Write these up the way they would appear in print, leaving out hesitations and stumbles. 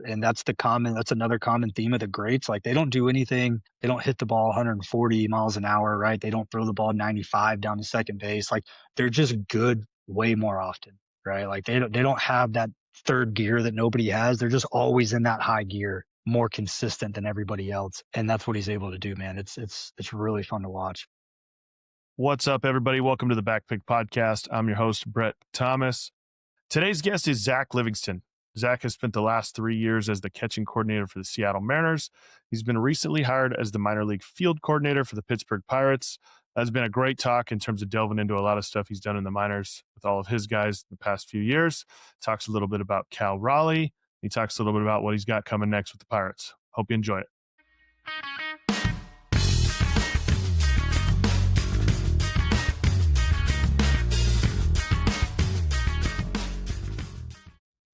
And that's another common theme of the greats. Like they don't do anything. They don't hit the ball 140 miles an hour, right? They don't throw the ball 95 down to second base. Like they're just good way more often, right? Like they don't have that third gear that nobody has. They're just always in that high gear, more consistent than everybody else. And that's what he's able to do, man. It's really fun to watch. What's up, everybody? Welcome to the Backpick Podcast. I'm your host, Brett Thomas. Today's guest is Zac Livingston. Zac has spent the last 3 years as the catching coordinator for the Seattle Mariners. He's been recently hired as the minor league field coordinator for the Pittsburgh Pirates. That's been a great talk in terms of delving into a lot of stuff he's done in the minors with all of his guys the past few years. Talks a little bit about Cal Raleigh. He talks a little bit about what he's got coming next with the Pirates. Hope you enjoy it.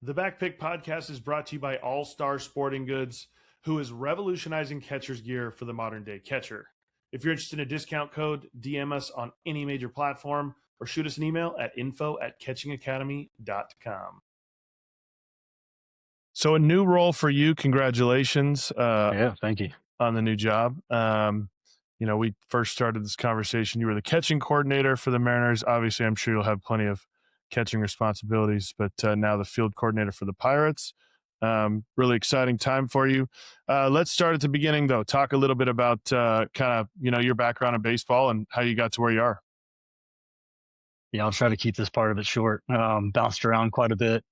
The Backpick Podcast is brought to you by All Star Sporting Goods, who is revolutionizing catcher's gear for the modern day catcher. If you're interested in a discount code, DM us on any major platform or shoot us an email at info@catchingacademy.com. So a new role for you. Congratulations. Yeah, thank you. On the new job. We first started this conversation. You were the catching coordinator for the Mariners. Obviously, I'm sure you'll have plenty of catching responsibilities, but now the field coordinator for the Pirates. Really exciting time for you. Let's start at the beginning, though. Talk a little bit about your background in baseball and how you got to where you are. Yeah, I'll try to keep this part of it short. Bounced around quite a bit.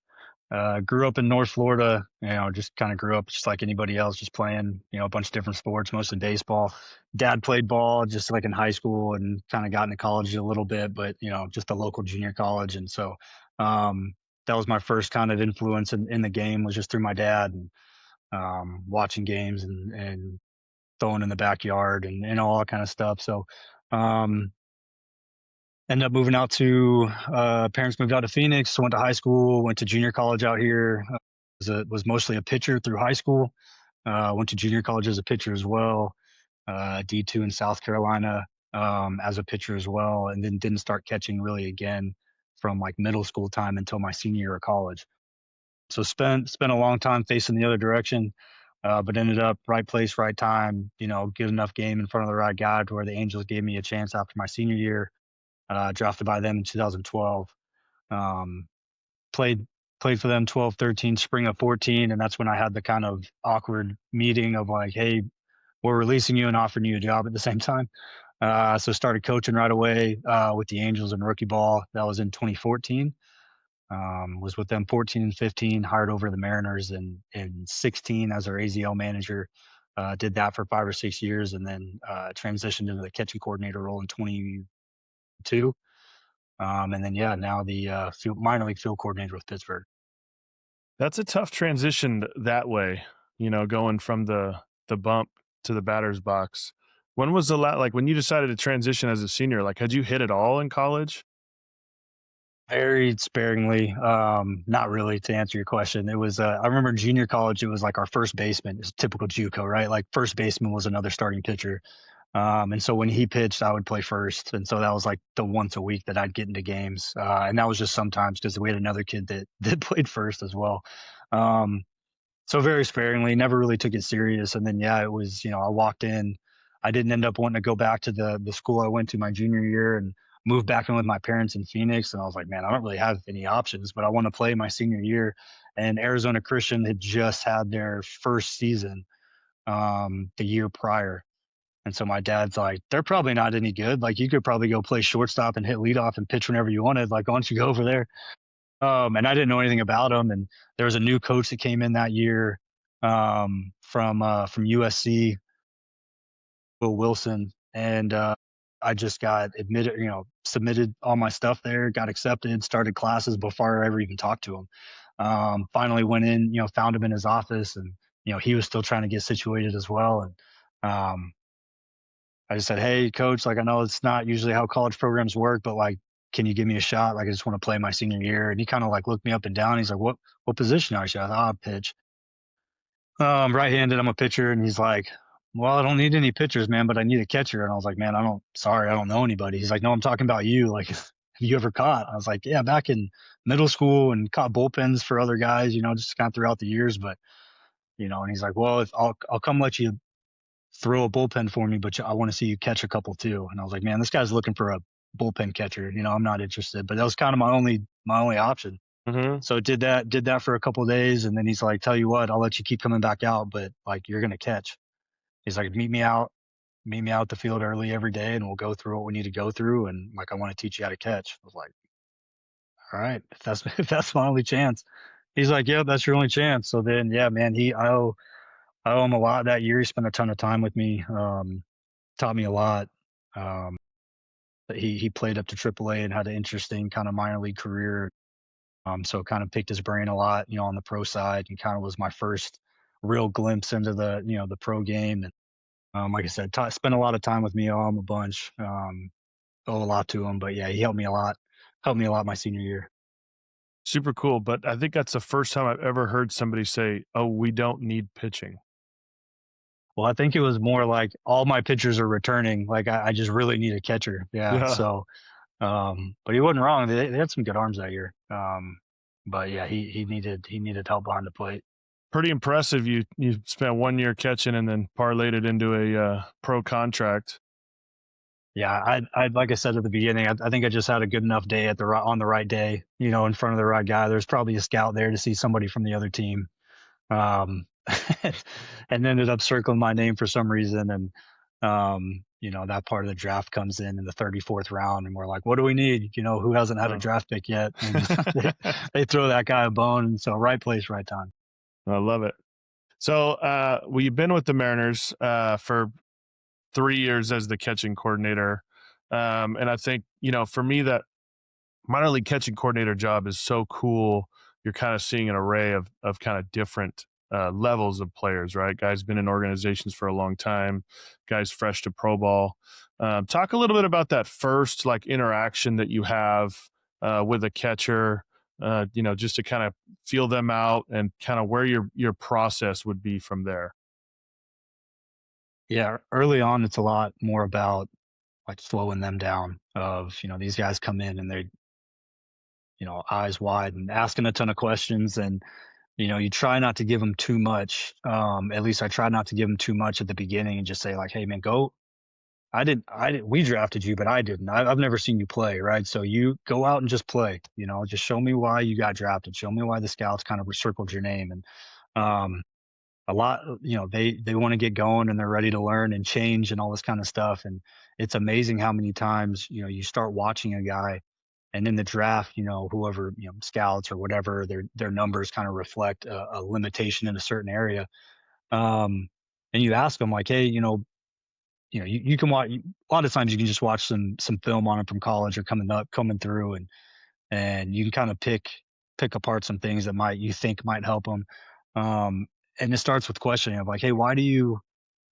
Grew up in North Florida, just kind of grew up just like anybody else, just playing, a bunch of different sports, mostly baseball. Dad played ball just like in high school and kind of got into college a little bit, but, just a local junior college. And so that was my first kind of influence in the game, was just through my dad and watching games and throwing in the backyard and all that kind of stuff. So ended up moving out to parents moved out to Phoenix, went to high school, went to junior college out here. Was mostly a pitcher through high school. Went to junior college as a pitcher as well. D2 in South Carolina as a pitcher as well, and then didn't start catching really again from like middle school time until my senior year of college. So spent a long time facing the other direction, but ended up right place, right time. Good enough game in front of the right guy to where the Angels gave me a chance after my senior year. Drafted by them in 2012. Played for them 12, 13, spring of 14, and that's when I had the kind of awkward meeting of like, hey, we're releasing you and offering you a job at the same time. So started coaching right away with the Angels in rookie ball. That was in 2014. Was with them 14 and 15, hired over the Mariners in 16 as their AZL manager. Did that for 5 or 6 years, and then transitioned into the catching coordinator role in 2022. And then, now the minor league field coordinator with Pittsburgh. That's a tough transition that way, going from the bump to the batter's box. When was when you decided to transition as a senior, had you hit it all in college? Very sparingly. Not really, to answer your question. It was, I remember junior college, it was like our first baseman. It's typical JUCO, right? Like first baseman was another starting pitcher. And so when he pitched, I would play first. And so that was like the once a week that I'd get into games. And that was just sometimes because we had another kid that played first as well. So very sparingly, never really took it serious. And then, it was, I walked in, I didn't end up wanting to go back to the school I went to my junior year and moved back in with my parents in Phoenix. And I was like, man, I don't really have any options, but I want to play my senior year. And Arizona Christian had just had their first season the year prior. And so my dad's like, they're probably not any good. Like, you could probably go play shortstop and hit leadoff and pitch whenever you wanted. Like, why don't you go over there? And I didn't know anything about him. And there was a new coach that came in that year from USC, Will Wilson. And I just got admitted, submitted all my stuff there, got accepted, started classes before I ever even talked to him. Finally went in, found him in his office, and, he was still trying to get situated as well. And I just said, hey, coach, I know it's not usually how college programs work, but can you give me a shot? I just want to play my senior year. And he kind of looked me up and down. He's like, what position are you? I thought, I'll pitch. Right-handed, I'm a pitcher. And he's like, well, I don't need any pitchers, man, but I need a catcher. And I was like, man, I don't know anybody. He's like, no, I'm talking about you. Have you ever caught? I was like, yeah, back in middle school and caught bullpens for other guys, just kind of throughout the years. But And he's like, well, if I'll come let you throw a bullpen for me, but I want to see you catch a couple too. And I was like, man, this guy's looking for a bullpen catcher. I'm not interested, but that was kind of my only option. Mm-hmm. So did that for a couple of days. And then he's like, tell you what, I'll let you keep coming back out, but like, you're going to catch. He's like, meet me out at the field early every day and we'll go through what we need to go through. And like, I want to teach you how to catch. I was like, all right, if that's, if that's my only chance. He's like, yeah, that's your only chance. So then, yeah, man, I owe him a lot that year. He spent a ton of time with me, taught me a lot. Um, he played up to AAA and had an interesting kind of minor league career. So kind of picked his brain a lot, on the pro side, and kind of was my first real glimpse into the pro game. And like I said, spent a lot of time with me. Owe him a bunch. Owe a lot to him, but yeah, he helped me a lot. Helped me a lot my senior year. Super cool. But I think that's the first time I've ever heard somebody say, "Oh, we don't need pitching." Well, I think it was more like all my pitchers are returning. Like I just really need a catcher. Yeah. Yeah. So, but he wasn't wrong. They had some good arms that year. But yeah, he needed help behind the plate. Pretty impressive. You spent 1 year catching and then parlayed it into a pro contract. Yeah, I like I said at the beginning, I think I just had a good enough day on the right day, in front of the right guy. There's probably a scout there to see somebody from the other team, um, and ended up circling my name for some reason. And that part of the draft comes in the 34th round, and we're like, what do we need? Who hasn't had a draft pick yet? And they throw that guy a bone, and so right place, right time. I love it. So, you've been with the Mariners for 3 years as the catching coordinator. And I think, for me, that minor league catching coordinator job is so cool. You're kind of seeing an array of kind of different levels of players, right? Guys been in organizations for a long time, guys fresh to pro ball. Talk a little bit about that first interaction that you have with a catcher, just to kind of feel them out and kind of where your process would be from there. Yeah, early on, it's a lot more about like slowing them down. These guys come in and they're eyes wide and asking a ton of questions, and you try not to give them too much. At least I try not to give them too much at the beginning and just say like, hey man, go. I didn't, we drafted you, but I didn't. I've never seen you play, right? So you go out and just play. Just show me why you got drafted. Show me why the scouts kind of recircled your name. And a lot, they want to get going and they're ready to learn and change and all this kind of stuff. And it's amazing how many times you start watching a guy, and in the draft, whoever, scouts or whatever, their numbers kind of reflect a limitation in a certain area. And you ask them like, hey, you can watch. A lot of times you can just watch some film on them from college or coming through, and you can kind of pick apart some things that you think might help them. And it starts with questioning of like, hey, why do you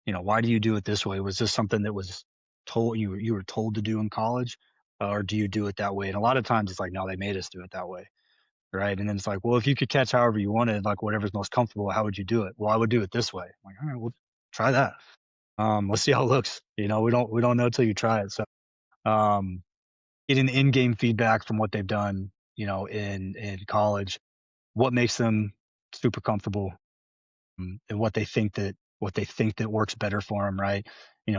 do it this way? Was this something that was told you were told to do in college, or do you do it that way? And a lot of times it's like, no, they made us do it that way, right? And then it's like, well, if you could catch however you wanted, like whatever's most comfortable, how would you do it? Well, I would do it this way. I'm like, all right, well, try that. Let's see how it looks. We don't know till you try it. So, getting in-game feedback from what they've done, in college, what makes them super comfortable, and what they think that works better for them, right?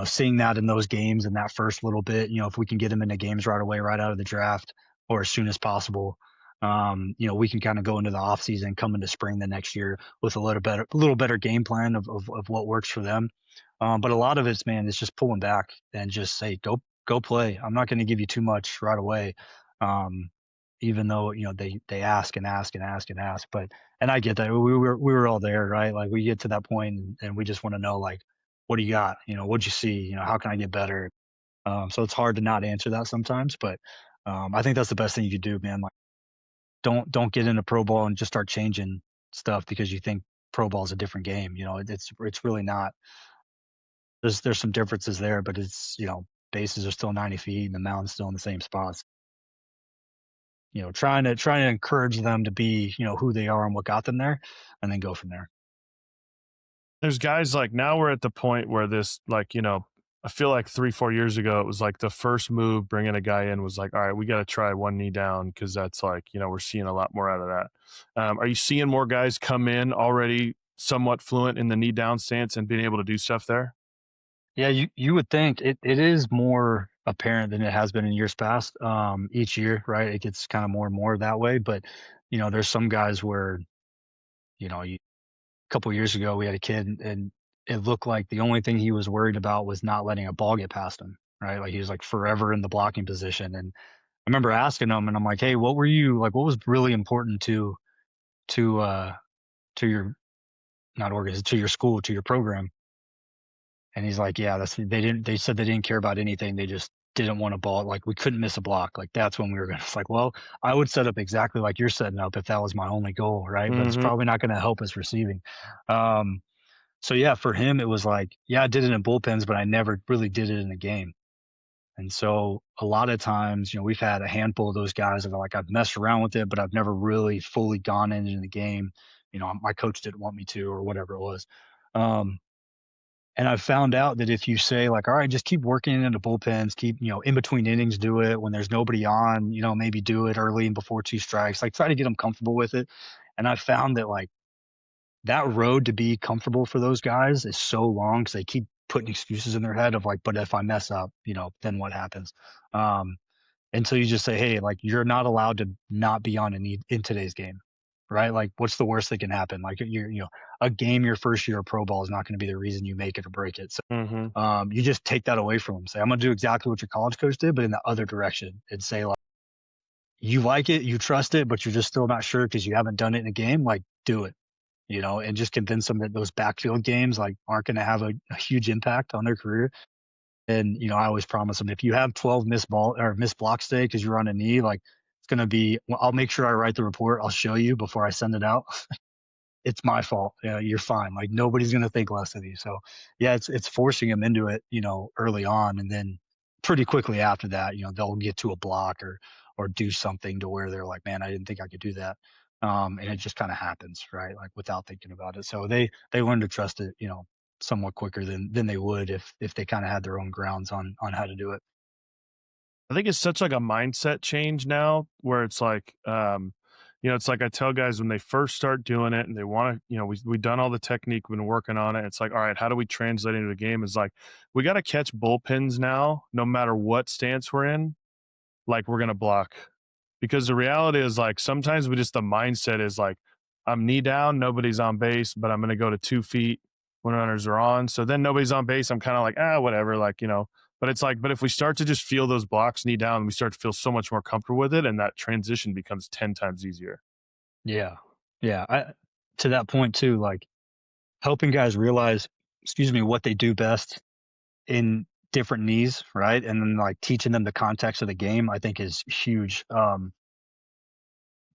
Seeing that in those games in that first little bit, if we can get them into games right away, right out of the draft or as soon as possible, we can kind of go into the off season, come into spring the next year with a little better game plan of what works for them. But a lot of it's, man, it's just pulling back and just say, go play. I'm not going to give you too much right away. Um, Even though, they ask and ask and ask and ask, and I get that we were all there, right? Like we get to that point and we just want to know like, what do you got? What'd you see? How can I get better? So it's hard to not answer that sometimes, but I think that's the best thing you could do, man. Like don't get into pro ball and just start changing stuff because you think pro ball is a different game. It's really not. There's some differences there, but it's, bases are still 90 feet and the mound's still in the same spots. Trying to encourage them to be, who they are and what got them there, and then go from there. There's guys like now we're at the point where this I feel like 3-4 years ago it was like the first move bringing a guy in was like, all right, we got to try one knee down because that's like we're seeing a lot more out of that. Are you seeing more guys come in already somewhat fluent in the knee down stance and being able to do stuff there? Yeah, you would think it is more apparent than it has been in years past. Each year, right? It gets kind of more and more that way. But there's some guys where a couple of years ago we had a kid, and it looked like the only thing he was worried about was not letting a ball get past him, right? Like he was like forever in the blocking position. And I remember asking him, and I'm like, hey, what were you like? What was really important to to your not organization, to your school, to your program? And he's like, yeah, they said they didn't care about anything. They just didn't want a ball. Like we couldn't miss a block. Like that's when we were going to, it's like, well, I would set up exactly like you're setting up if that was my only goal. Right. But it's Mm-hmm. probably not going to help us receiving. Um, so yeah, for him, it was like, yeah, I did it in bullpens, but I never really did it in a game. And so a lot of times, we've had a handful of those guys that are like, I've messed around with it, but I've never really fully gone into the game. My coach didn't want me to, or whatever it was. And I've found out that if you say like, all right, just keep working into bullpens, keep, in between innings, do it when there's nobody on, maybe do it early and before 2 strikes, like try to get them comfortable with it. And I've found that like that road to be comfortable for those guys is so long because they keep putting excuses in their head of like, but if I mess up, then what happens? And so you just say, hey, like you're not allowed to not be on in today's game, right? Like what's the worst that can happen? Like a game your first year of pro ball is not going to be the reason you make it or break it. So Mm-hmm. you just take that away from them. Say, I'm going to do exactly what your college coach did, but in the other direction, and say like, you like it, you trust it, but you're just still not sure because you haven't done it in a game. Like do it, and just convince them that those backfield games like aren't going to have a huge impact on their career. And, I always promise them if you have 12 missed blocks today because you're on a knee, like it's going to be, well, I'll make sure I write the report. I'll show you before I send it out. It's my fault. Yeah, you're fine. Like nobody's going to think less of you. So yeah, it's forcing them into it, early on. And then pretty quickly after that, they'll get to a block or do something to where they're like, man, I didn't think I could do that. And it just kind of happens, right? Like without thinking about it. So they learn to trust it, somewhat quicker than they would if they kind of had their own grounds on how to do it. I think it's such like a mindset change now where it's like, it's like I tell guys when they first start doing it and they want to, we've done all the technique, we've been working on it. It's like, all right, how do we translate into the game? It's like, we got to catch bullpens now, no matter what stance we're in, like we're going to block. Because the reality is like, sometimes the mindset is like, I'm knee down, nobody's on base, but I'm going to go to 2 feet when runners are on. So then nobody's on base. I'm kind of like, whatever. Like, but it's like, but if we start to just feel those blocks knee down, we start to feel so much more comfortable with it. And that transition becomes 10 times easier. Yeah. Yeah. To that point too, like helping guys realize, what they do best in different knees, right? And then like teaching them the context of the game, I think is huge. A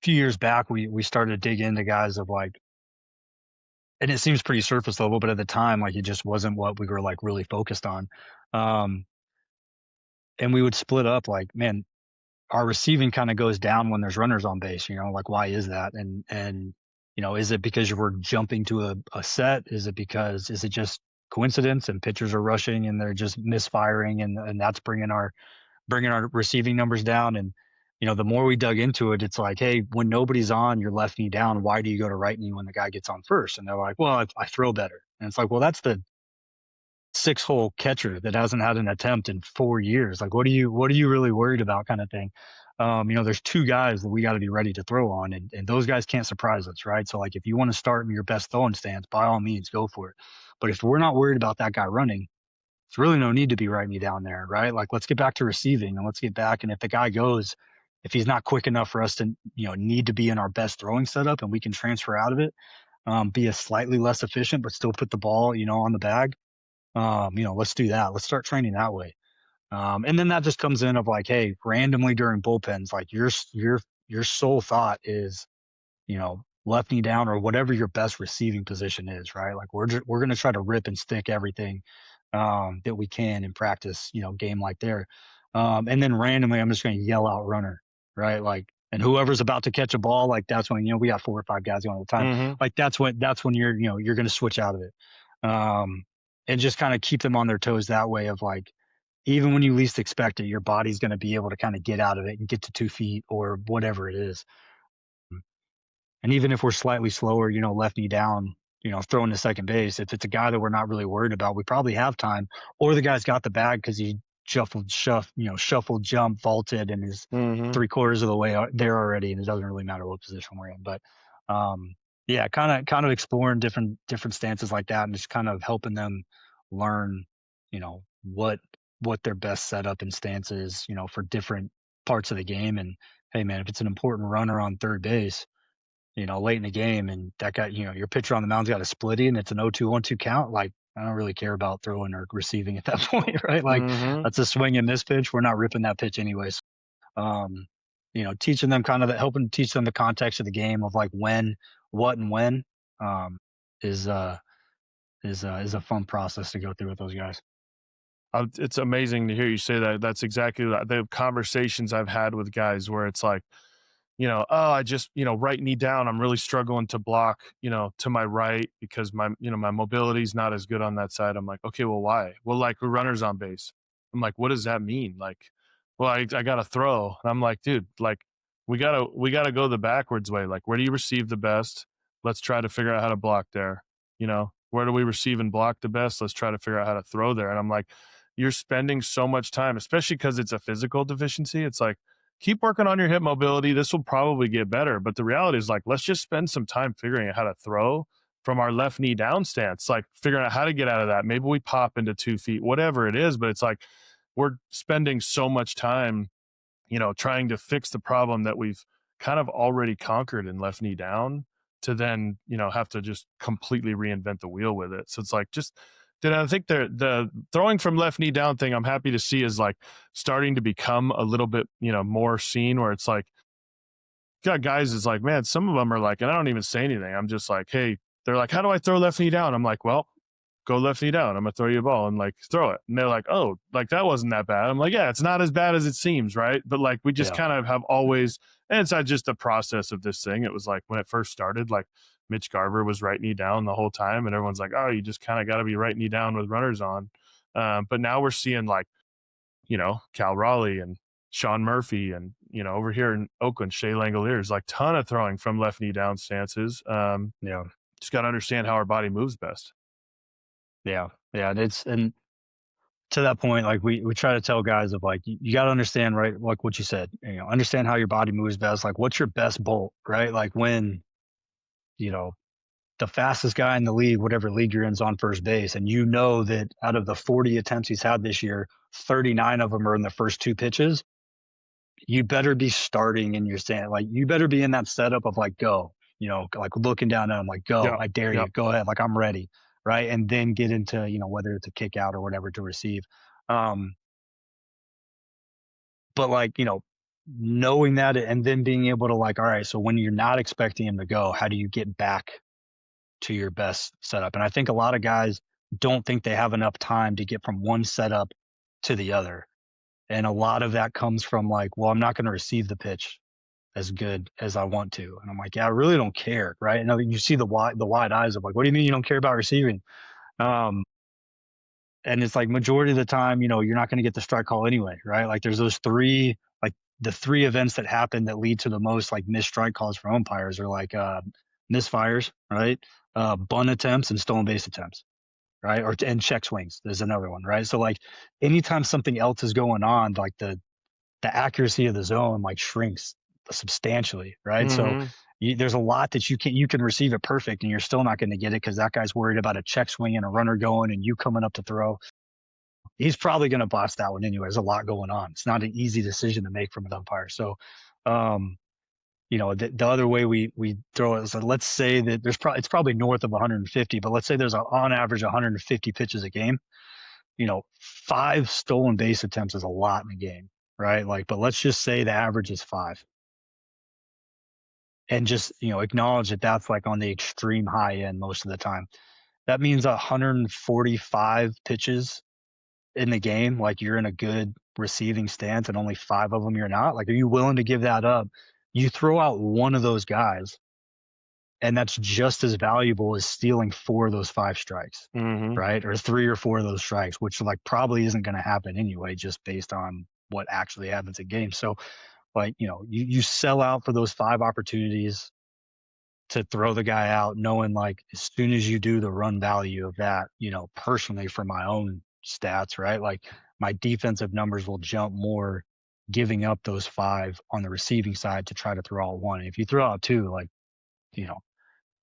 few years back, we started to dig into guys of like, and it seems pretty surface level, but at the time, like it just wasn't what we were like really focused on. Um, and we would split up like, man, our receiving kind of goes down when there's runners on base, like why is that? And is it because we're jumping to a set? Is it just coincidence and pitchers are rushing and they're just misfiring and that's bringing our receiving numbers down? And the more we dug into it, it's like, hey, when nobody's on, your left knee down, why do you go to right knee when the guy gets on first? And they're like, well, I throw better. And it's like, well, that's the 6-hole catcher that hasn't had an attempt in 4 years. Like, what are you really worried about, kind of thing? There's 2 guys that we got to be ready to throw on, and those guys can't surprise us, right? So like, if you want to start in your best throwing stance, by all means, go for it. But if we're not worried about that guy running, there's really no need to be right knee down there, right? Like, let's get back to receiving and let's get back. And if the guy goes, if he's not quick enough for us to, need to be in our best throwing setup and we can transfer out of it, be a slightly less efficient, but still put the ball, on the bag. Let's do that. Let's start training that way. And then that just comes in of like, hey, randomly during bullpens, like your sole thought is, left knee down or whatever your best receiving position is, right? Like we're going to try to rip and stick everything, that we can in practice, game like there. And then randomly, I'm just going to yell out runner, right? Like, and whoever's about to catch a ball, like that's when, we got 4 or 5 guys going all the time. Mm-hmm. Like that's when you're going to switch out of it. And just kind of keep them on their toes that way of like, even when you least expect it, your body's going to be able to kind of get out of it and get to 2 feet or whatever it is. And even if we're slightly slower, left knee down, throwing to second base. If it's a guy that we're not really worried about, we probably have time, or the guy's got the bag because he shuffled, jump, vaulted, and is Mm-hmm. 3/4 of the way there already, and it doesn't really matter what position we're in. But yeah, kind of exploring different stances like that, and just kind of helping them learn, what their best setup and stance is, for different parts of the game. And hey, man, if it's an important runner on third base, late in the game, and that guy, your pitcher on the mound's got a splitty and it's an 0-2-1-2 count, like, I don't really care about throwing or receiving at that point, right? Like, Mm-hmm. that's a swing and miss pitch. We're not ripping that pitch anyways. Teaching them helping teach them the context of the game of like when, what, and when, is a fun process to go through with those guys. It's amazing to hear you say that. That's exactly the conversations I've had with guys where it's like, oh, I just, right knee down, I'm really struggling to block, to my right because my mobility is not as good on that side. I'm like, okay, well, why? Well, like, runners on base. I'm like, what does that mean? Like, well, I got to throw. And I'm like, dude, like, we gotta go the backwards way. Like, where do you receive the best? Let's try to figure out how to block there. Where do we receive and block the best? Let's try to figure out how to throw there. And I'm like, you're spending so much time, especially because it's a physical deficiency. It's like, keep working on your hip mobility. This will probably get better. But the reality is, like, let's just spend some time figuring out how to throw from our left knee down stance, like figuring out how to get out of that. Maybe we pop into 2 feet, whatever it is. But it's like, we're spending so much time, trying to fix the problem that we've kind of already conquered in left knee down to then, have to just completely reinvent the wheel with it. So it's like, I think the throwing from left knee down thing, I'm happy to see is like starting to become a little bit, more seen, where it's like, got guys is like, man, some of them are like, and I don't even say anything. I'm just like, hey, they're like, how do I throw left knee down? I'm like, well, go left knee down. I'm gonna throw you a ball and like throw it. And they're like, oh, like that wasn't that bad. I'm like, yeah, it's not as bad as it seems, right? But like, we just kind of have always, and it's not just the process of this thing. It was like when it first started, like Mitch Garver was right knee down the whole time, and everyone's like, oh, you just kind of got to be right knee down with runners on. But now we're seeing like, Cal Raleigh and Sean Murphy, and over here in Oakland, Shea Langoliers, like ton of throwing from left knee down stances. Just got to understand how our body moves best. Yeah. And to that point, like we try to tell guys of like, you got to understand, right? Like what you said, understand how your body moves best. Like, what's your best bolt, right? Like when, the fastest guy in the league, whatever league you're in, is on first base, and that out of the 40 attempts he's had this year, 39 of them are in the first 2 pitches. You better be starting in your stand. Like, you better be in that setup of like, go, like looking down at him, like, go, I dare you, go ahead. Like, I'm ready. Right. And then get into, whether it's a kick out or whatever to receive. But like, knowing that and then being able to like, all right, so when you're not expecting him to go, how do you get back to your best setup? And I think a lot of guys don't think they have enough time to get from one setup to the other. And a lot of that comes from like, well, I'm not going to receive the pitch as good as I want to. And I'm like, yeah, I really don't care. Right. And you see the wide eyes of like, what do you mean you don't care about receiving? And it's like majority of the time, you're not going to get the strike call anyway. Right. Like there's those 3, like the 3 events that happen that lead to the most like missed strike calls for umpires are like, misfires, right? Bunt attempts and stolen base attempts, right? And check swings. There's another one, right? So like anytime something else is going on, like the accuracy of the zone like shrinks substantially, right? Mm-hmm. So there's a lot that you can receive it perfect and you're still not going to get it because that guy's worried about a check swing and a runner going and you coming up to throw. He's probably going to blast that one anyway. There's a lot going on. It's not an easy decision to make from an umpire. So, the other way we throw it is like, let's say that it's probably north of 150, but let's say there's on average 150 pitches a game. 5 stolen base attempts is a lot in a game, right? Like, but let's just say the average is 5, and just acknowledge that that's like on the extreme high end most of the time. That means 145 pitches in the game, like you're in a good receiving stance, and only 5 of them you're not. Like, are you willing to give that up? You throw out one of those guys, and that's just as valuable as stealing 4 of those 5 strikes, right? Or 3 or 4 of those strikes, which like probably isn't going to happen anyway, just based on what actually happens in games. So like, you sell out for those 5 opportunities, to throw the guy out, knowing like as soon as you do the run value of that, personally for my own stats, right? Like my defensive numbers will jump more giving up those 5 on the receiving side to try to throw out 1. If you throw out 2, like, you know,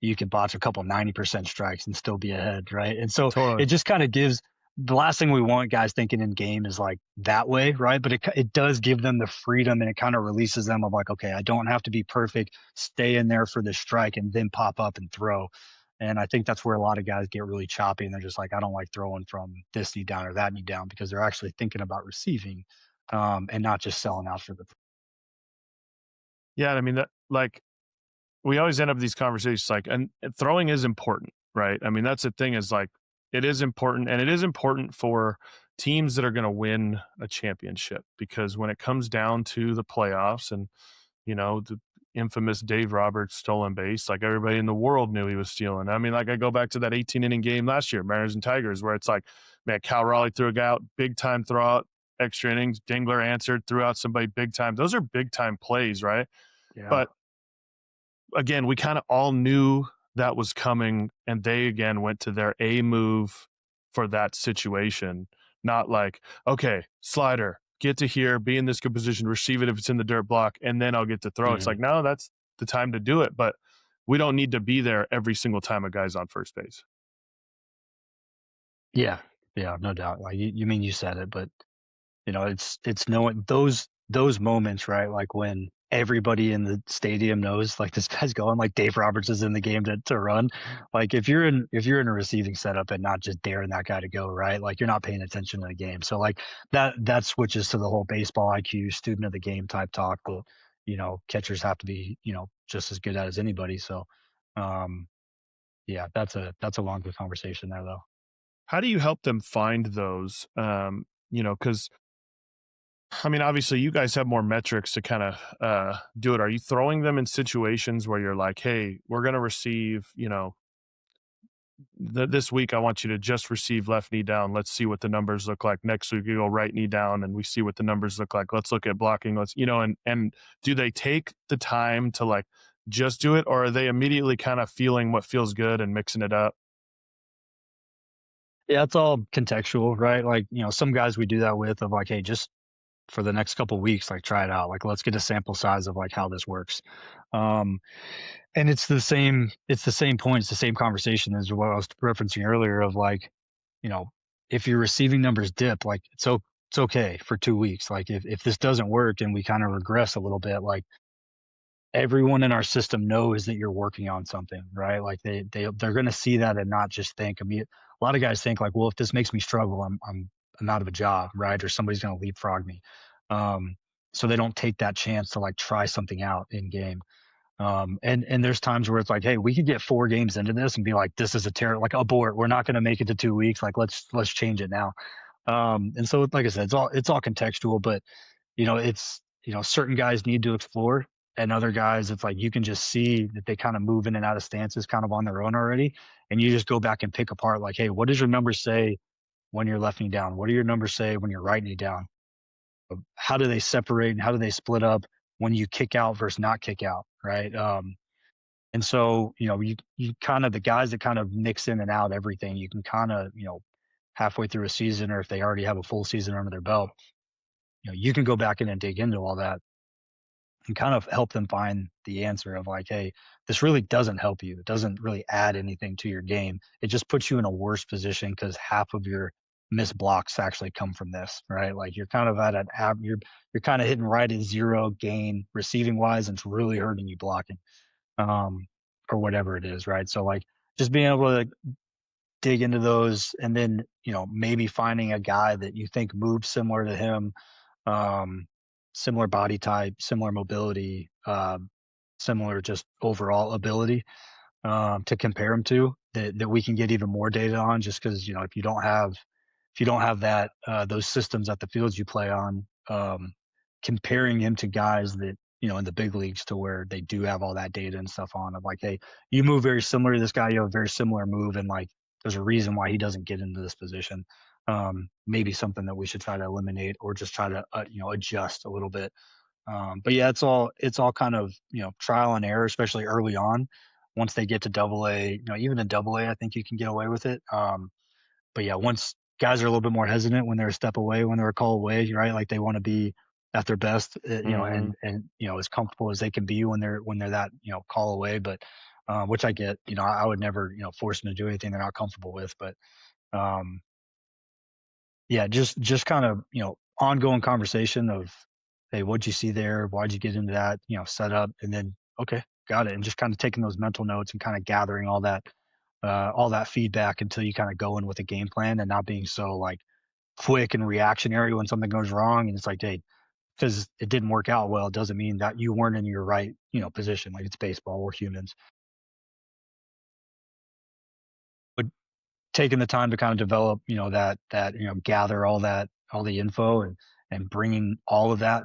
you could botch a couple 90% strikes and still be ahead, right? And so Totally. it just kind of gives the last thing we want guys thinking in game is like that way, right? But it does give them the freedom, and it kind of releases them of like, okay, I don't have to be perfect, stay in there for the strike and then pop up and throw. And I think that's where a lot of guys get really choppy, and they're just like, I don't like throwing from this knee down or that knee down, because they're actually thinking about receiving, and not just selling out for the. Yeah, I mean that like we always end up these conversations like, and throwing is important, right? I mean, that's the thing is like, it is important, and it is important for teams that are going to win a championship, because when it comes down to the playoffs and, the infamous Dave Roberts stolen base, like everybody in the world knew he was stealing. I mean, like I go back to that 18 inning game last year, Mariners and Tigers, where it's like, man, Cal Raleigh threw a guy out, big time throw out, extra innings. Dingler answered, threw out somebody big time. Those are big time plays, right? Yeah. But again, we kind of all knew that was coming, and they again went to their A move for that situation. Not like, okay, slider, get to here, be in this good position, receive it if it's in the dirt block, and then I'll get to throw. It's like, no, that's the time to do it. But we don't need to be there every single time a guy's on first base. Yeah. Yeah, no doubt. Like you mean you said it, but it's knowing those moments, right? Like when everybody in the stadium knows like this guy's going, like Dave Roberts is in the game to run. Like if you're in a receiving setup and not just daring that guy to go, right? Like you're not paying attention to the game. So like that switches to the whole baseball IQ, student of the game type talk that, catchers have to be, just as good at as anybody. So yeah, that's a longer conversation there though. How do you help them find those? Because I mean, obviously, you guys have more metrics to kind of do it. Are you throwing them in situations where you're like, "Hey, we're going to receive, this week I want you to just receive left knee down. Let's see what the numbers look like. Next week you go right knee down, and we see what the numbers look like. Let's look at blocking. And do they take the time to like just do it, or are they immediately kind of feeling what feels good and mixing it up?" Yeah, it's all contextual, right? Like, some guys we do that with of like, hey, just for the next couple of weeks, like try it out. Like, let's get a sample size of like how this works. Um, and it's the same point, it's the same conversation as what I was referencing earlier of like, if your receiving numbers dip, like it's okay for 2 weeks. Like if this doesn't work and we kind of regress a little bit, like everyone in our system knows that you're working on something, right? Like they're going to see that and not just think. I mean, a lot of guys think like, well, if this makes me struggle, I'm out of a job, right? Or somebody's going to leapfrog me. So they don't take that chance to like try something out in game. And there's times where it's like, hey, we could get 4 games into this and be like, this is a terror, like abort. We're not going to make it to 2 weeks. Like let's change it now. And so, like I said, it's all contextual, but it's, certain guys need to explore, and other guys, it's like you can just see that they kind of move in and out of stances kind of on their own already. And you just go back and pick apart, like, hey, what does your numbers say when you're left knee down? What do your numbers say when you're right knee down? How do they separate and how do they split up when you kick out versus not kick out, right? And so, you kind of the guys that kind of mix in and out everything, you can kind of, halfway through a season, or if they already have a full season under their belt, you can go back in and dig into all that and kind of help them find the answer of like, hey, this really doesn't help you. It doesn't really add anything to your game. It just puts you in a worse position because half of your missed blocks actually come from this, right? Like you're kind of at you're kind of hitting right at zero gain receiving wise, and it's really hurting you blocking, or whatever it is, right? So like just being able to dig into those, and then maybe finding a guy that you think moves similar to him, um, similar body type, similar mobility, similar just overall ability, to compare them to, that we can get even more data on, just because if you don't have that, those systems at the fields you play on, comparing him to guys that in the big leagues, to where they do have all that data and stuff on, of like, hey, you move very similar to this guy, you have a very similar move, and like there's a reason why he doesn't get into this position. Maybe something that we should try to eliminate, or just try to adjust a little bit. But yeah, it's all kind of trial and error, especially early on. once they get to double A, even in double A, I think you can get away with it. But yeah, once guys are a little bit more hesitant when they're a step away, when they're a call away, right? Like they want to be at their best, Mm-hmm. and as comfortable as they can be when they're that call away. But which I get, I would never force them to do anything they're not comfortable with. But um, yeah, just kind of ongoing conversation of, hey, what'd you see there? Why'd you get into that? Set up, and then okay, got it, and just kind of taking those mental notes and kind of gathering all that feedback until you kind of go in with a game plan and not being so like quick and reactionary when something goes wrong. And it's like, hey, because it didn't work out well, it doesn't mean that you weren't in your right, position. Like it's baseball, we're humans. But taking the time to kind of develop, that gather all the info and bringing all of that,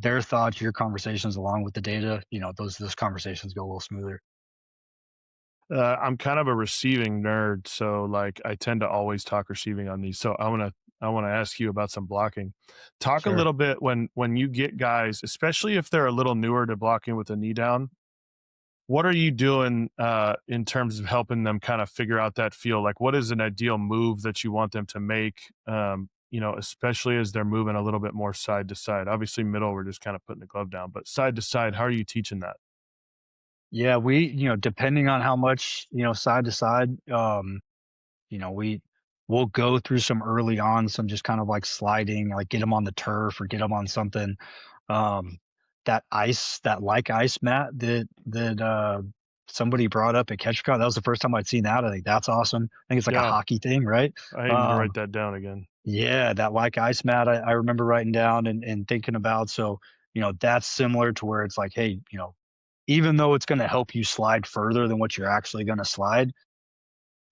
their thoughts, your conversations along with the data, those conversations go a little smoother. I'm kind of a receiving nerd, so like I tend to always talk receiving on these. So I want to ask you about some blocking. Talk a Sure. little bit when you get guys, especially if they're a little newer to blocking with a knee down. What are you doing in terms of helping them kind of figure out that feel? Like, what is an ideal move that you want them to make? Especially as they're moving a little bit more side to side. Obviously, middle, we're just kind of putting the glove down, but side to side, how are you teaching that? Yeah, we, depending on how much, side to side, we'll go through some early on, some just kind of like sliding, like get them on the turf or get them on something. Um, that like ice mat that somebody brought up at CatcherCon, that was the first time I'd seen that. I think that's awesome. I think it's like a Yeah, hockey thing, right? I need to write Um, that down again. yeah, that like ice mat, I remember writing down and thinking about. So, that's similar to where it's like, hey, even though it's going to help you slide further than what you're actually going to slide,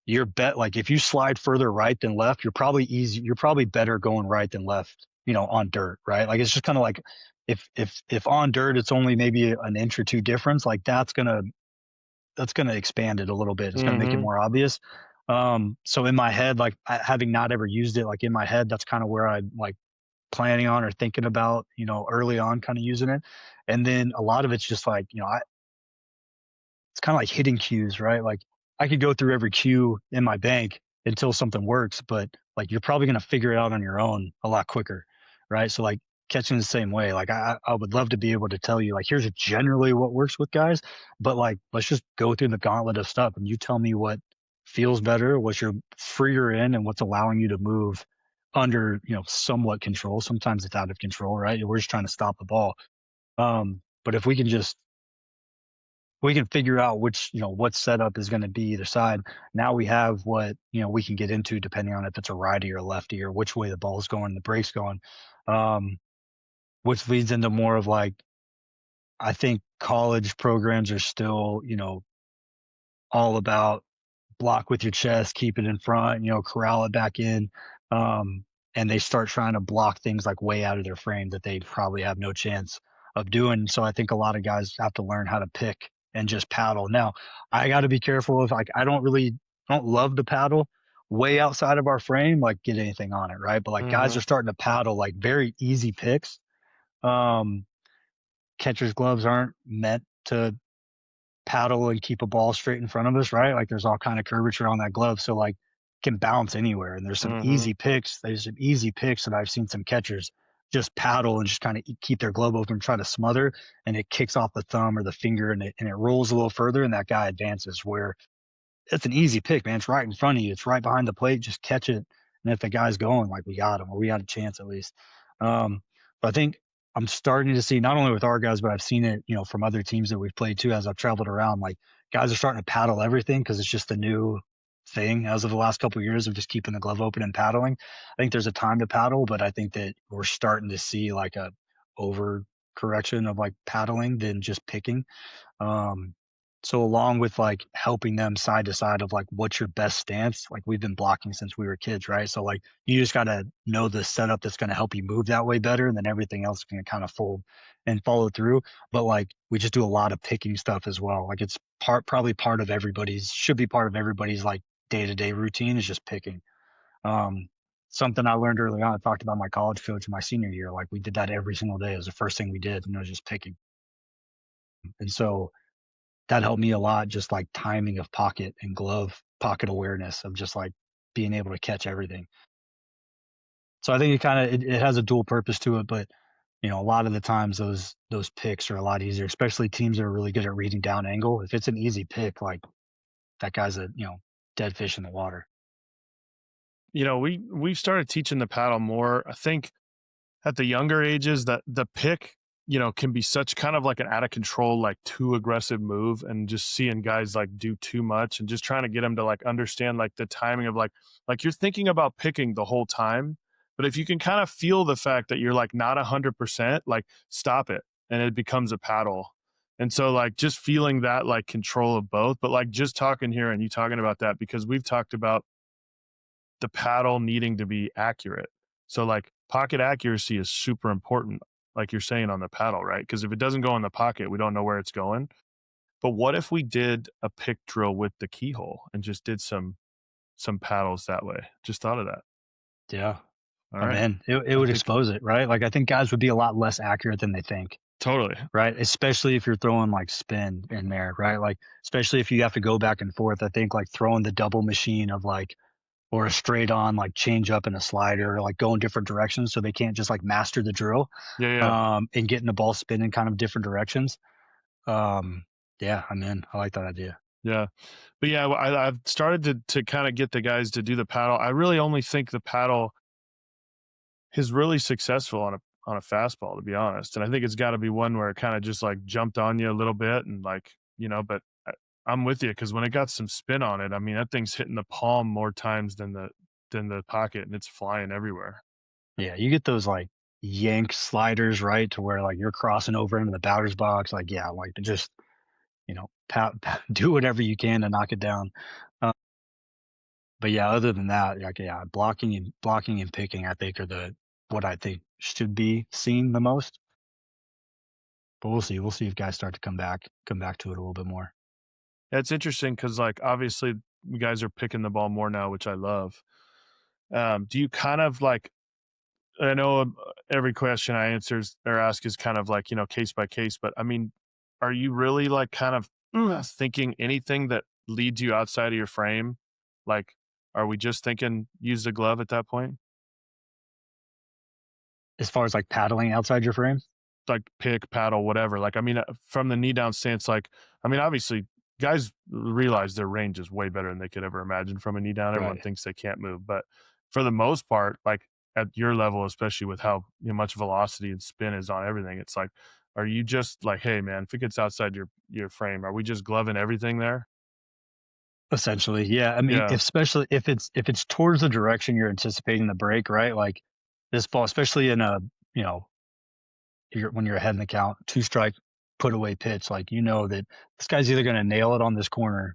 your bet, like if you slide further right than left, you're probably better going right than left, on dirt, right? Like it's just kind of like if on dirt it's only maybe an inch or two difference, like that's gonna expand it a little bit. It's gonna make it Mhm. more obvious. So in my head, like having not ever used it, like in my head, that's kind of where I'm like planning on or thinking about, early on kind of using it. And then a lot of it's just like, it's kind of like hidden cues, right? Like I could go through every cue in my bank until something works, but like you're probably going to figure it out on your own a lot quicker, right? So like catching the same way, like I would love to be able to tell you like here's generally what works with guys, but like let's just go through the gauntlet of stuff and you tell me what feels better, what you're freer in, and what's allowing you to move under somewhat control. Sometimes it's out of control, right? We're just trying to stop the ball. But if we can figure out which, what setup is going to be either side. Now we have what, we can get into depending on if it's a righty or a lefty or which way the ball's going, the break's going. Um, which leads into more of like, I think college programs are still, all about block with your chest, keep it in front, corral it back in. Um, and they start trying to block things like way out of their frame that they probably have no chance of doing. So I think a lot of guys have to learn how to pick and just paddle. Now, I got to be careful if like I don't love the paddle way outside of our frame, like get anything on it, right? But like guys are Mhm. starting to paddle like very easy picks. Um, catcher's gloves aren't meant to paddle and keep a ball straight in front of us, right? Like there's all kind of curvature on that glove, so like can bounce anywhere. And there's some Mhm. easy picks. There's some easy picks that I've seen some catchers just paddle and just kind of keep their glove open and try to smother, and it kicks off the thumb or the finger, and it rolls a little further, and that guy advances. Where it's an easy pick, man. It's right in front of you. It's right behind the plate. Just catch it. And if the guy's going, like we got him, or we had a chance at least. But I think I'm starting to see not only with our guys, but I've seen it, from other teams that we've played too as I've traveled around. Like guys are starting to paddle everything because it's just the new thing as of the last couple of years of just keeping the glove open and paddling. I think there's a time to paddle, but I think that we're starting to see like a over correction of like paddling than just picking. Um, so along with like helping them side to side of like what's your best stance, like we've been blocking since we were kids, right? So like you just gotta know the setup that's gonna help you move that way better, and then everything else can kind of fold and follow through. But like we just do a lot of picking stuff as well. Like it's probably part of everybody's should be part of everybody's like day to day routine is just picking. Um, something I learned early on. I talked about my college coach in my senior year. Like we did that every single day. It was the first thing we did, and it was just picking. And so that helped me a lot, just like timing of pocket and glove pocket awareness of just like being able to catch everything. So I think it has a dual purpose to it, but a lot of the times those picks are a lot easier, especially teams that are really good at reading down angle. If it's an easy pick, like that guy's a dead fish in the water. We've started teaching the paddle more. I think at the younger ages that the pick, can be such kind of like an out of control, like too aggressive move, and just seeing guys like do too much and just trying to get them to like understand like the timing of like you're thinking about picking the whole time. But if you can kind of feel the fact that you're like not 100%, like stop it and it becomes a paddle. And so like just feeling that like control of both, but like just talking here and you talking about that because we've talked about the paddle needing to be accurate. So like pocket accuracy is super important, like you're saying on the paddle, right? Because if it doesn't go in the pocket, we don't know where it's going. But what if we did a pick drill with the keyhole and just did some paddles that way? Just thought of that. Yeah. All Oh right. man, it I would think expose it, right? Like I think guys would be a lot less accurate than they think, totally. right? Especially if you're throwing like spin in there, right? Like especially if you have to go back and forth. I think like throwing the double machine of like or a straight on like change up and a slider, or like go in different directions so they can't just like master the drill, Yeah, yeah. and getting the ball spinning kind of different directions. Um, yeah, I'm in. I like that idea. Yeah. But yeah, I've started to kind of get the guys to do the paddle. I really only think the paddle is really successful on a fastball, to be honest. And I think it's got to be one where it kind of just like jumped on you a little bit and like, but I'm with you because when it got some spin on it, I mean that thing's hitting the palm more times than the pocket and it's flying everywhere. Yeah, you get those like yank sliders, right? To where like you're crossing over into the batter's box. Like, yeah, like to just, do whatever you can to knock it down. Uh, but yeah, other than that, like, yeah, blocking and picking, I think are what I think should be seen the most. But we'll see. We'll see if guys start to come back to it a little bit more. Yeah, it's interesting because like obviously you guys are picking the ball more now, which I love. Do you kind of like I know every question I answers or ask is kind of like, case by case, but I mean, are you really like kind of thinking anything that leads you outside of your frame? Like, are we just thinking use the glove at that point? As far as like paddling outside your frame, Like pick, paddle, whatever. Like, I mean, from the knee down stance, like, I mean, obviously guys realize their range is way better than they could ever imagine from a knee down. Everyone right? thinks they can't move, but for the most part, like at your level, especially with how much velocity and spin is on everything, it's like, are you just like, hey man, if it gets outside your frame, are we just gloving everything there? Essentially, yeah. I mean, Yeah. especially if it's towards the direction you're anticipating the break, right? Like this ball, especially in a you know when you're ahead in the count, two strike, put away pitch, like that this guy's either going to nail it on this corner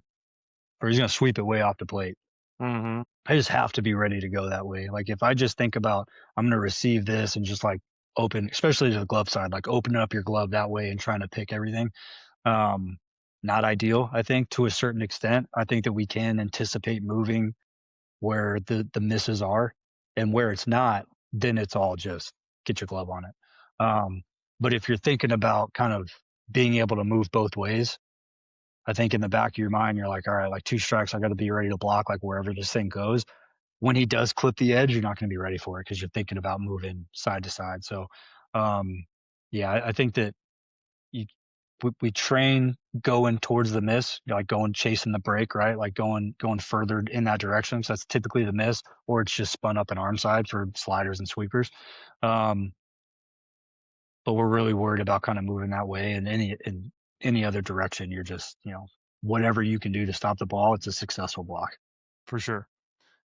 or he's going to sweep it way off the plate. Mm-hmm. I just have to be ready to go that way. Like if I just think about I'm going to receive this and just like open, especially to the glove side, like opening up your glove that way and trying to pick everything. Um, Not ideal, I think, to a certain extent. I think that we can anticipate moving where the misses are, and where it's not, then it's all just get your glove on it. Um, but if you're thinking about kind of being able to move both ways, I think in the back of your mind, you're like, all right, like two strikes, I got to be ready to block like wherever this thing goes. When he does clip the edge, you're not going to be ready for it because you're thinking about moving side to side. So, yeah, I think that you we train going towards the miss, like going chasing the break, right? Like going further in that direction. So that's typically the miss, or it's just spun up an arm side for sliders and sweepers. Um, but we're really worried about kind of moving that way, and any other direction, you're just whatever you can do to stop the ball, it's a successful block. For sure.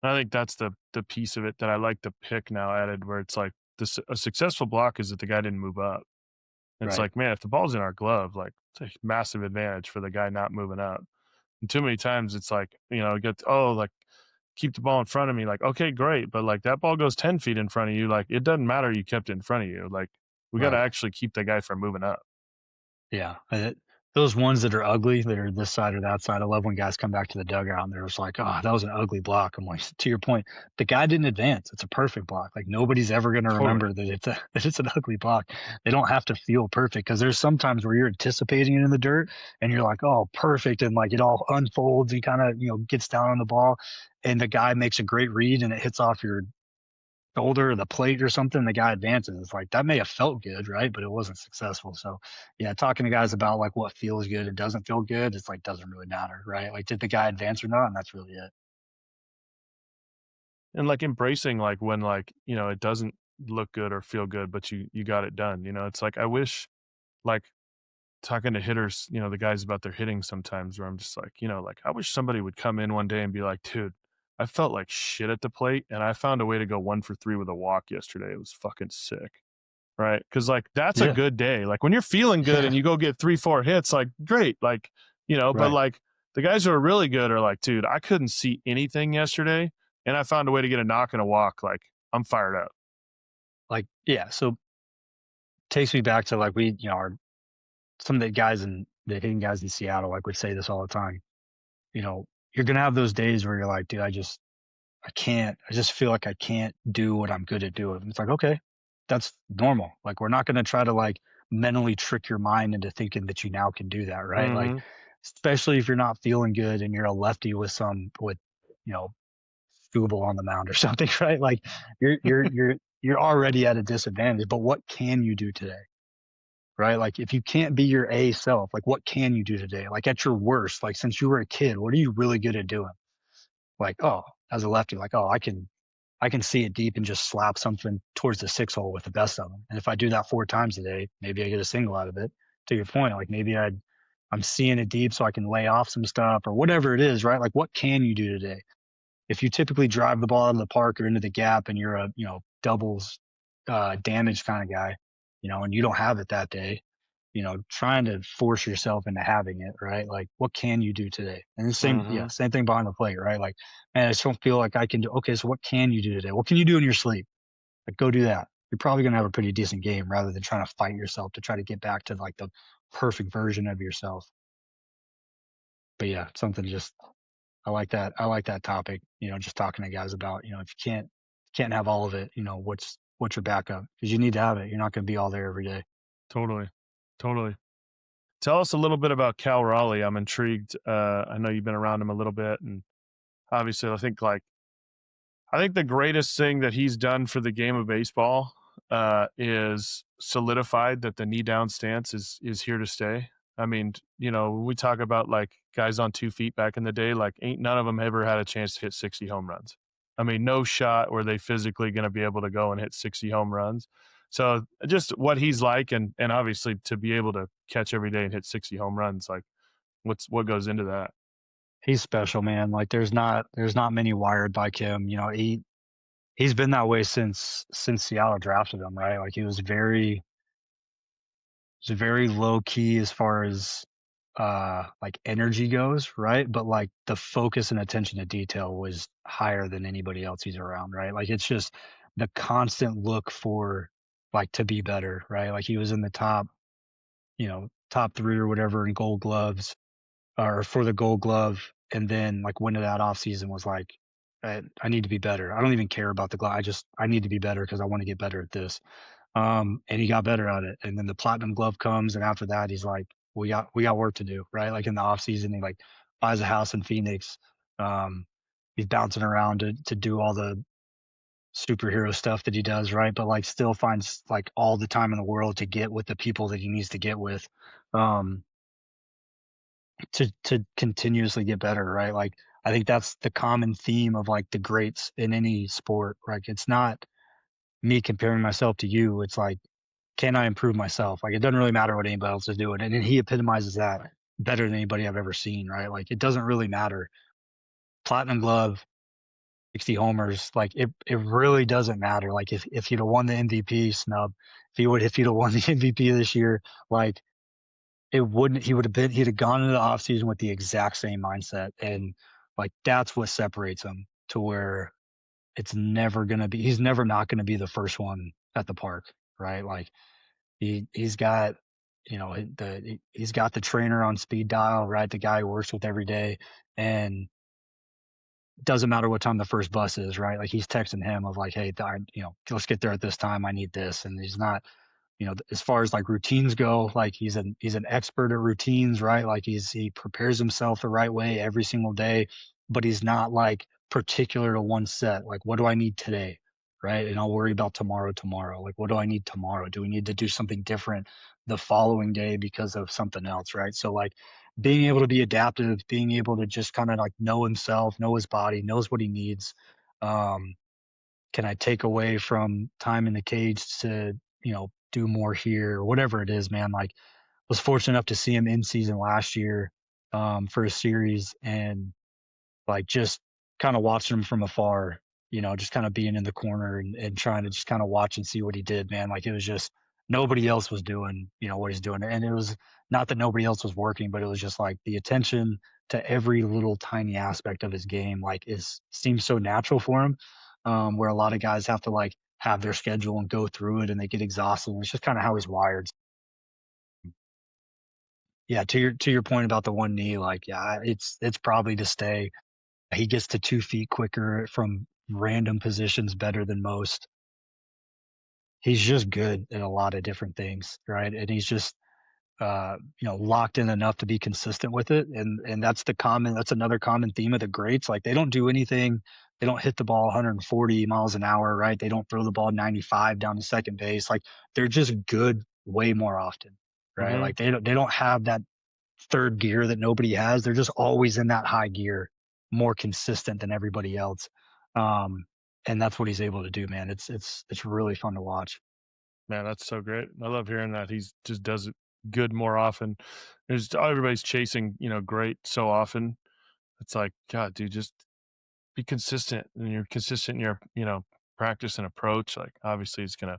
And I think that's the piece of it that I like to pick now added where it's like a successful block is that the guy didn't move up. It's Right. like, man, if the ball's in our glove, like it's a massive advantage for the guy not moving up. And too many times it's like, like keep the ball in front of me. Like, okay, great. But like that ball goes 10 feet in front of you. Like it doesn't matter. You kept it in front of you. Like we got to Right. actually keep the guy from moving up. Yeah. those ones that are ugly, that are this side or that side. I love when guys come back to the dugout and they're just like, "Oh, that was an ugly block." I'm like, to your point, the guy didn't advance. It's a perfect block. Like nobody's ever going to Totally. remember that it's an ugly block. They don't have to feel perfect because there's sometimes where you're anticipating it in the dirt and you're like, "Oh, perfect," and like it all unfolds. He kind of gets down on the ball, and the guy makes a great read and it hits off your shoulder or the plate or something, the guy advances. It's like that may have felt good, right? But it wasn't successful. So yeah, talking to guys about like what feels good and doesn't feel good, it's like doesn't really matter, right? Like did the guy advance or not? And that's really it. And like embracing like when like, it doesn't look good or feel good, but you got it done. It's like I wish like talking to hitters, the guys about their hitting sometimes where I'm just like, like I wish somebody would come in one day and be like, dude, I felt like shit at the plate and I found a way to go 1 for 3 with a walk yesterday. It was fucking sick. Right. Cause like that's a Yeah. good day. Like when you're feeling good and you go get 3, 4 hits, like great. Like, but Right. like the guys who are really good are like, dude, I couldn't see anything yesterday and I found a way to get a knock and a walk. Like I'm fired up. Like, yeah. So takes me back to like our some of the hitting guys in Seattle, like would say this all the time. You're gonna have those days where you're like, dude, I just feel like I can't do what I'm good at doing. It's like, okay, that's normal. Like, we're not going to try to like mentally trick your mind into thinking that you now can do that, right? Like, Mm-hmm. especially if you're not feeling good and you're a lefty with, you know, Scooble on the mound or something, right? Like, you're already at a disadvantage. But what can you do today? Right? Like, if you can't be your A self, like, what can you do today? Like, at your worst, like, since you were a kid, what are you really good at doing? Like, oh, as a lefty, like, oh, I can see it deep and just slap something towards the 6 hole with the best of them. And if I do that 4 times a day, maybe I get a single out of it. To your point, like maybe I'm seeing it deep so I can lay off some stuff or whatever it is, right? Like what can you do today? If you typically drive the ball out of the park or into the gap and you're a, doubles damage kind of guy, and you don't have it that day, trying to force yourself into having it, right? Like, what can you do today? And the same, Mm-hmm. yeah, same thing behind the plate, right? Like, man, I just don't feel like I can do. Okay, so what can you do today? What can you do in your sleep? Like, go do that. You're probably gonna have a pretty decent game rather than trying to fight yourself to try to get back to like the perfect version of yourself. But yeah, something just I like that. I like that topic. Just talking to guys about if you can't have all of it, what's your backup? Because you need to have it. You're not going to be all there every day. Totally. Totally. Tell us a little bit about Cal Raleigh. I'm intrigued. I know you've been around him a little bit and obviously I think the greatest thing that he's done for the game of baseball is solidified that the knee down stance is here to stay. I mean, when we talk about like guys on 2 feet back in the day, like ain't none of them ever had a chance to hit 60 home runs. I mean, no shot were they physically going to be able to go and hit 60 home runs. So just what he's like, and obviously to be able to catch every day and hit 60 home runs, like what goes into that? He's special, man. Like there's not many wired like him. He's been that way since Seattle drafted him, right? Like he was very low key as far as like energy goes, right? But like the focus and attention to detail was higher than anybody else he's around, right? Like it's just the constant look for like to be better, right? Like he was in the top 3 or whatever in gold gloves or for the gold glove. And then like went to that off season was like, I need to be better. I don't even care about the glove. I need to be better because I want to get better at this. And he got better at it. And then the platinum glove comes, and after that, he's like, we got work to do, right? Like in the off season, he like buys a house in Phoenix. Um, he's bouncing around to do all the superhero stuff that he does, right? But like still finds like all the time in the world to get with the people that he needs to get with, um, to continuously get better, right? Like I think that's the common theme of like the greats in any sport. Like it's not me comparing myself to you. It's like can I improve myself? Like it doesn't really matter what anybody else is doing. And he epitomizes that better than anybody I've ever seen, right? Like it doesn't really matter. Platinum glove, 60 homers, like it really doesn't matter. Like if he'd have won the MVP snub, if he'd have won the MVP this year, like he'd have gone into the offseason with the exact same mindset. And like that's what separates him to where he's never not gonna be the first one at the park, right? Like he's got he's got the trainer on speed dial, right? The guy he works with every day, and doesn't matter what time the first bus is, right? Like he's texting him of like, hey, let's get there at this time. I need this, and he's not, as far as like routines go, like he's an expert at routines, right? Like he prepares himself the right way every single day, but he's not like particular to one set. Like, what do I need today? Right. And I'll worry about tomorrow. Like, what do I need tomorrow? Do we need to do something different the following day because of something else? Right. So like being able to be adaptive, being able to just kind of like know himself, know his body, knows what he needs. Um, can I take away from time in the cage to, do more here or whatever it is, man. Like was fortunate enough to see him in season last year for a series, and like just kind of watching him from afar, just kind of being in the corner and trying to just kind of watch and see what he did, man. Like it was just nobody else was doing, what he's doing. And it was not that nobody else was working, but it was just like the attention to every little tiny aspect of his game, like seems so natural for him. Where a lot of guys have to like have their schedule and go through it and they get exhausted. And it's just kind of how he's wired. Yeah, to your point about the one knee, like yeah, it's probably to stay. He gets to 2 feet quicker from random positions better than most. He's just good at a lot of different things, right? And he's just locked in enough to be consistent with it. And that's another common theme of the greats. Like they don't do anything. They don't hit the ball 140 miles an hour, right? They don't throw the ball 95 down to second base. Like they're just good way more often, right? Mm-hmm. Like they don't have that third gear that nobody has. They're just always in that high gear, more consistent than everybody else. And that's what he's able to do, man. It's really fun to watch. Man, that's so great. I love hearing that. He's just does it good more often. There's everybody's chasing, great so often. It's like, God, dude, just be consistent. And you're consistent in your, practice and approach. Like obviously it's gonna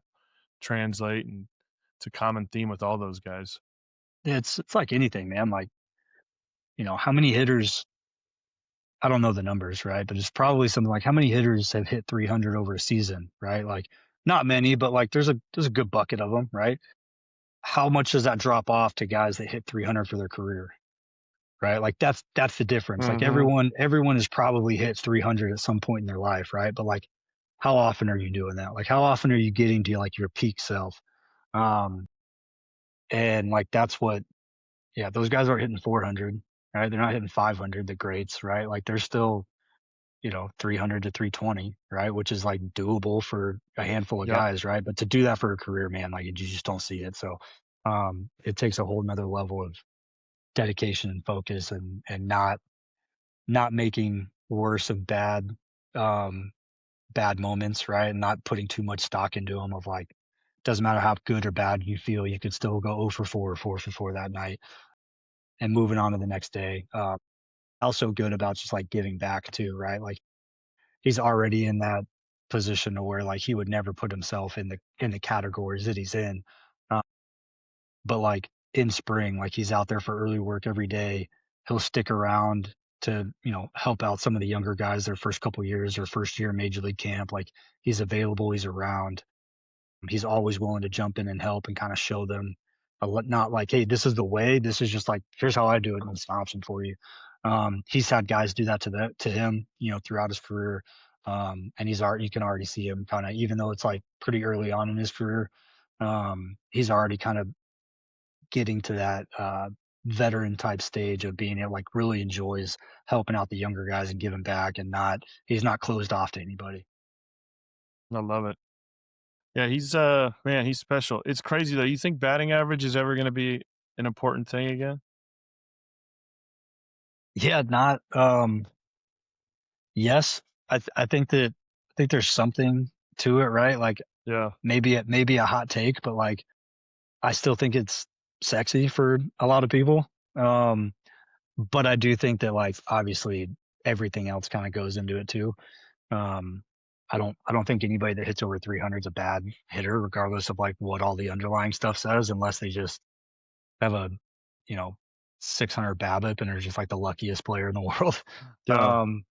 translate, and it's a common theme with all those guys. It's like anything, man. Like, how many hitters, I don't know the numbers, right? But it's probably something like how many hitters have hit 300 over a season, right? Like not many, but like there's a good bucket of them, right? How much does that drop off to guys that hit 300 for their career, right? Like that's the difference. Like Mm-hmm. everyone has probably hit 300 at some point in their life, right? But like how often are you doing that? Like how often are you getting to like your peak self? Um and like that's what, yeah, those guys aren't hitting 400, right? They're not hitting 500, the greats, right? Like they're still, 300 to 320, right? Which is like doable for a handful of Yep. guys, right? But to do that for a career, man, like you just don't see it. So it takes a whole nother level of dedication and focus, and not making worse of um bad moments, right? And not putting too much stock into them of like, doesn't matter how good or bad you feel, you could still go 0 for 4 or 4 for 4 that night and moving on to the next day. Also good about just like giving back too, right? Like he's already in that position to where like he would never put himself in the categories that he's in. Uh, but like in spring, like he's out there for early work every day. He'll stick around to, help out some of the younger guys their first couple years or first year major league camp. Like he's available, he's around. He's always willing to jump in and help and kind of show them, not like, hey, this is the way. This is just like, here's how I do it, and it's an option for you. He's had guys do that to him, throughout his career. And you can already see him kind of, even though it's like pretty early on in his career, he's already kind of getting to that veteran type stage of being able, like, really enjoys helping out the younger guys and giving back, and he's not closed off to anybody. I love it. Yeah, he's man, he's special. It's crazy though. You think batting average is ever gonna be an important thing again? Yeah, not yes. I think there's something to it, right? Like Yeah. maybe a hot take, but like I still think it's sexy for a lot of people. Um, but I do think that like obviously everything else kind of goes into it too. Um, I don't think anybody that hits over 300 is a bad hitter, regardless of like what all the underlying stuff says, unless they just have a, you know, 600 BABIP and are just like the luckiest player in the world. Yeah. Um,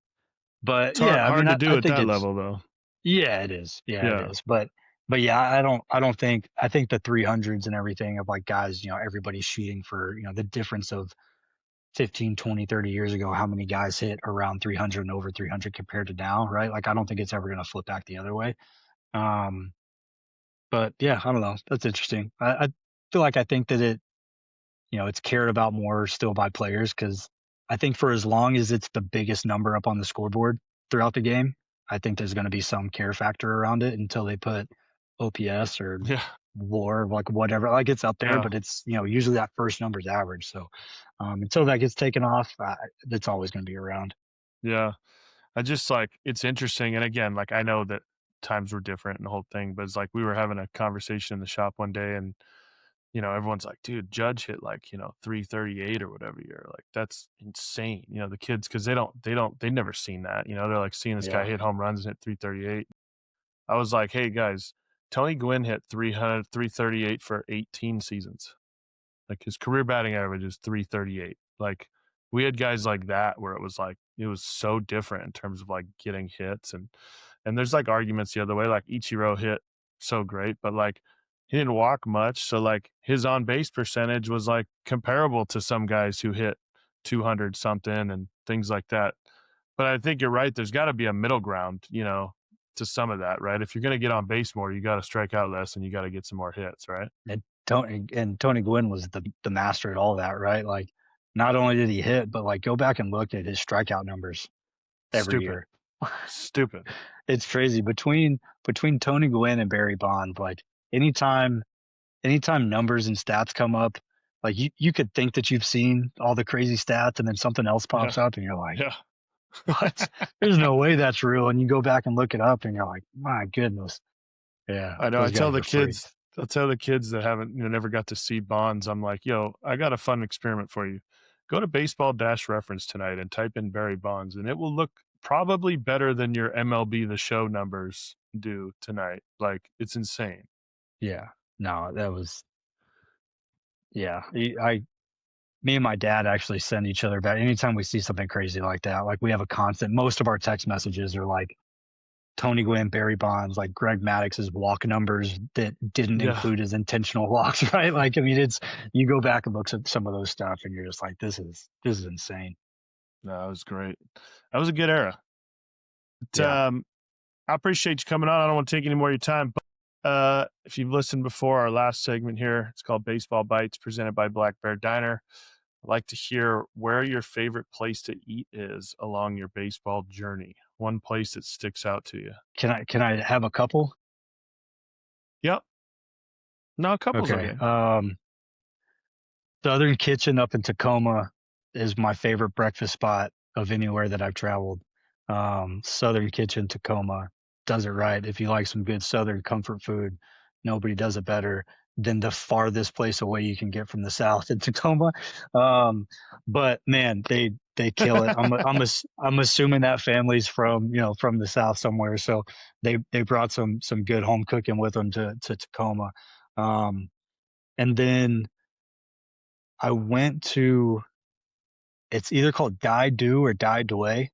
but It's yeah, I mean, hard to I do at think that it's, level though. yeah, it is. Yeah, it Yeah. is. But But yeah, I think the 300s and everything of like guys, everybody's shooting for, the difference of 15, 20, 30 years ago, how many guys hit around 300 and over 300 compared to now, right? Like, I don't think it's ever going to flip back the other way. Um, but yeah, I don't know. That's interesting. I feel like I think that it's cared about more still by players because I think for as long as it's the biggest number up on the scoreboard throughout the game, I think there's going to be some care factor around it until they put OPS or Yeah. WAR, like whatever, like it's up there, Yeah. but it's, usually that first number's average. So until that gets taken off, it's always going to be around. Yeah. I just like, it's interesting. And again, like I know that times were different and the whole thing, but it's like we were having a conversation in the shop one day and, everyone's like, dude, Judge hit like, 338 or whatever. You're like, that's insane. The kids, cause they've never seen that, they're like seeing this guy Yeah. hit home runs and hit 338. I was like, hey guys, Tony Gwynn hit 338 for 18 seasons. Like his career batting average is 338. Like we had guys like that where it was so different in terms of like getting hits and there's like arguments the other way. Like Ichiro hit so great, but like he didn't walk much. So like his on base percentage was like comparable to some guys who hit 200 something and things like that. But I think you're right. There's got to be a middle ground, to some of that, right? If you're going to get on base more, you got to strike out less and you got to get some more hits, right? And Tony Gwynn was the master at all that, right? Like, not only did he hit, but like go back and look at his strikeout numbers every Stupid. year. Stupid. It's crazy between Tony Gwynn and Barry Bonds. Like anytime numbers and stats come up, like you could think that you've seen all the crazy stats, and then something else Yeah. pops up, and you're like, Yeah. what? There's no way that's real. And you go back and look it up, and you're like, my goodness. Yeah, I know. those guys are freaks. I tell the kids that haven't, never got to see Bonds, I'm like, yo, I got a fun experiment for you. Go to baseball dash reference tonight and type in Barry Bonds, and it will look probably better than your MLB The Show numbers do tonight. Like, it's insane. Yeah, no, that was yeah. Me and my dad actually send each other back anytime we see something crazy like that. Like we have a constant. Most of our text messages are like Tony Gwynn, Barry Bonds, like Greg Maddox's walk numbers that didn't Yeah. include his intentional walks, right? Like, I mean, it's you go back and look at some of those stuff, and you're just like, this is insane. No, that was great. That was a good era. But, Yeah. I appreciate you coming on. I don't want to take any more of your time. But, if you've listened before, our last segment here, it's called Baseball Bites, presented by Black Bear Diner. I'd like to hear where your favorite place to eat is along your baseball journey. One place that sticks out to you. Can I have a couple? Yep. No, a couple's Okay. okay. Southern Kitchen up in Tacoma is my favorite breakfast spot of anywhere that I've traveled. Southern Kitchen Tacoma does it right. If you like some good Southern comfort food, nobody does it better than the farthest place away you can get from the South in Tacoma. But man, they kill it. I'm assuming that family's from the South somewhere, so they brought some good home cooking with them to Tacoma. And then I went to it's either called Dai Du or Dai Due.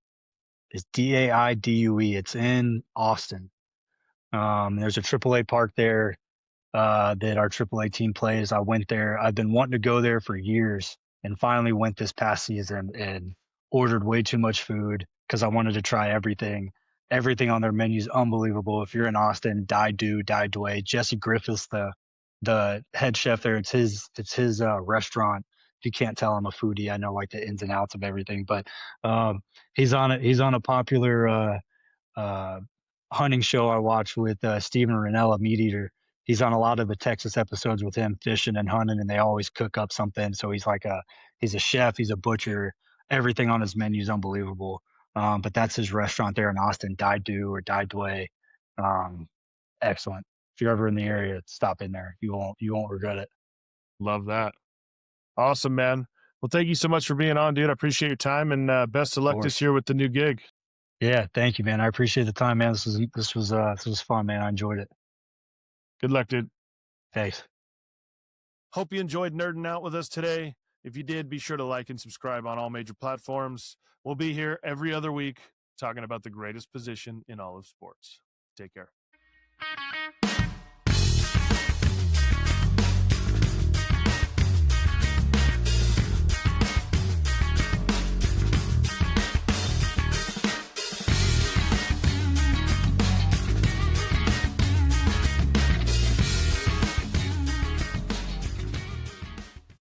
It's Daidue. It's in Austin. There's a AAA park there that our AAA team plays. I went there. I've been wanting to go there for years, and finally went this past season and ordered way too much food because I wanted to try everything. Everything on their menu is unbelievable. If you're in Austin, Dai Du, Dai Due. Jesse Griffiths, the head chef there. It's his restaurant. If you can't tell, I'm a foodie. I know like the ins and outs of everything, but um, he's on a popular uh, hunting show I watch with Steven Ranella, Meat Eater. He's on a lot of the Texas episodes with him fishing and hunting, and they always cook up something. So he's a chef, he's a butcher. Everything on his menu is unbelievable. But that's his restaurant there in Austin, Dai Du or Dai Due. Excellent. If you're ever in the area, stop in there. You won't regret it. Love that. Awesome, man. Well, thank you so much for being on, dude. I appreciate your time and best of luck this year with the new gig. Yeah, thank you, man. I appreciate the time, man. This was fun, man. I enjoyed it. Good luck, dude. Thanks. Hope you enjoyed nerding out with us today. If you did, be sure to like and subscribe on all major platforms. We'll be here every other week talking about the greatest position in all of sports. Take care.